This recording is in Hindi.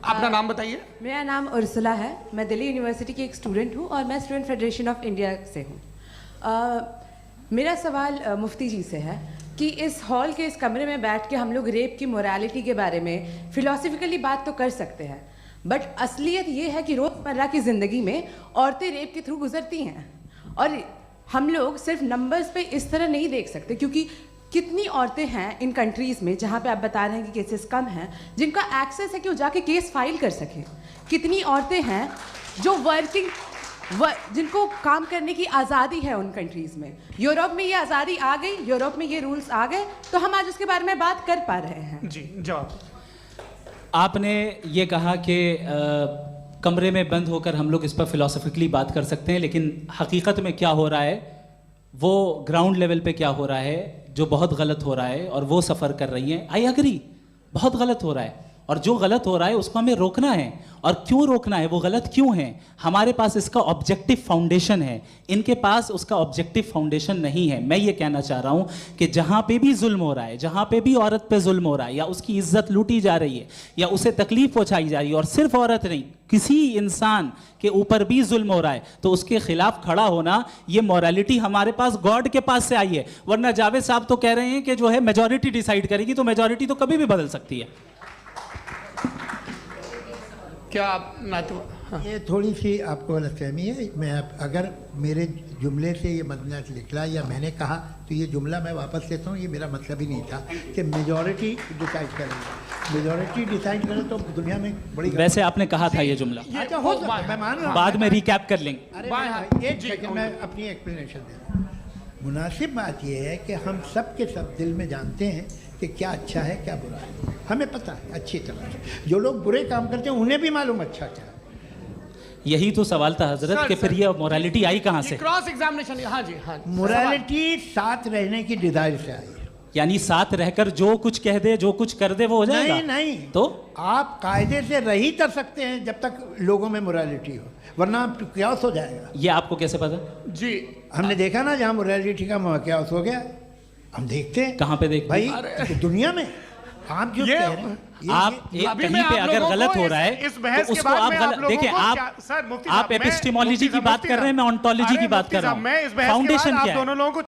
अपना नाम बताइए। मेरा नाम उर्सुला है, मैं दिल्ली यूनिवर्सिटी की एक स्टूडेंट हूँ और मैं स्टूडेंट फेडरेशन ऑफ इंडिया से हूँ। मेरा सवाल मुफ्ती जी से है कि इस हॉल के इस कमरे में बैठ के हम लोग रेप की मोरालिटी के बारे में फिलोसफिकली बात तो कर सकते हैं, बट असलियत ये है कि रोज़मर्रा की ज़िंदगी में औरतें रेप के थ्रू गुजरती हैं और हम लोग सिर्फ नंबर्स पे इस तरह नहीं देख सकते, क्योंकि कितनी औरतें हैं इन कंट्रीज़ में जहाँ पे आप बता रहे हैं कि केसेस कम हैं, जिनका एक्सेस है कि वो जाके केस फाइल कर सकें। कितनी औरतें हैं जो जिनको काम करने की आज़ादी है उन कंट्रीज़ में। यूरोप में ये आज़ादी आ गई, यूरोप में ये रूल्स आ गए, तो हम आज उसके बारे में बात कर पा रहे हैं। जी, जवाब। आपने ये कहा कि कमरे में बंद होकर हम लोग इस पर फिलोसफिकली बात कर सकते हैं, लेकिन हकीकत में क्या हो रहा है, वो ग्राउंड लेवल पे क्या हो रहा है, जो बहुत गलत हो रहा है और वो सफ़र कर रही हैं। आई एग्री, बहुत गलत हो रहा है और जो गलत हो रहा है उसको हमें रोकना है। और क्यों रोकना है, वो गलत क्यों है, हमारे पास इसका ऑब्जेक्टिव फाउंडेशन है, इनके पास उसका ऑब्जेक्टिव फाउंडेशन नहीं है। मैं ये कहना चाह रहा हूँ कि जहाँ पे भी जुल्म हो रहा है, जहाँ पे भी औरत पे जुल्म हो रहा है या उसकी इज्जत लूटी जा रही है या उसे तकलीफ पहुँचाई जा रही है, और सिर्फ औरत नहीं, किसी इंसान के ऊपर भी जुल्म हो रहा है, तो उसके खिलाफ खड़ा होना, ये मॉरलिटी हमारे पास गॉड के पास से आई है। वरना जावेद साहब तो कह रहे हैं कि जो है मेजॉरिटी डिसाइड करेगी, तो मेजॉरिटी तो कभी भी बदल सकती है। क्या आप हाँ। ये थोड़ी सी आपको गलतफहमी है। मैं अगर मेरे जुमले से ये मदना निकला या मैंने कहा तो ये जुमला मैं वापस लेता हूँ। ये मेरा मतलब ही नहीं था कि मेजॉरिटी डिसाइड करेगी। मेजॉरिटी डिसाइड करे तो दुनिया में बड़ी, वैसे आपने कहा था ये जुमला। अच्छा, हो मैं मान रहा हूँ, बाद में रिकैप कर लेंगे। अरे एक सेकंड, मैं अपनी एक्सप्लेनेशन दे रहा हूँ। मुनासिब बात यह है कि हम सब के सब दिल में जानते हैं कि क्या अच्छा है क्या बुरा है, हमें पता है अच्छी तरह से। जो लोग बुरे काम करते हैं उन्हें भी मालूम अच्छा क्या है। यही तो सवाल था हजरत कि फिर ये मोरालिटी आई कहाँ से? Cross examination. हाँ जी, हाँ। मोरालिटी साथ रहने की डिजायर से आई है। यानी साथ रहकर जो कुछ कह दे, जो कुछ कर दे, वो हो जाएगा? नहीं नहीं, तो आप कायदे से रह ही कर सकते हैं जब तक लोगों में मोरालिटी हो, वरना क्यास हो जाएगा। ये आपको कैसे पता? जी, हमने देखा ना, जहाँ मोरालिटी का क्यास हो गया, हम देखते हैं। कहाँ पे देखते भाई? दुनिया में। आप जो कह रहे हैं, आप कहीं पे अगर गलत हो रहा है तो उसको आप गलत देखिए। आप एपिस्टेमोलॉजी की बात कर रहे हैं, मैं ऑन्टोलॉजी की बात कर रहा हूँ। फाउंडेशन क्या है?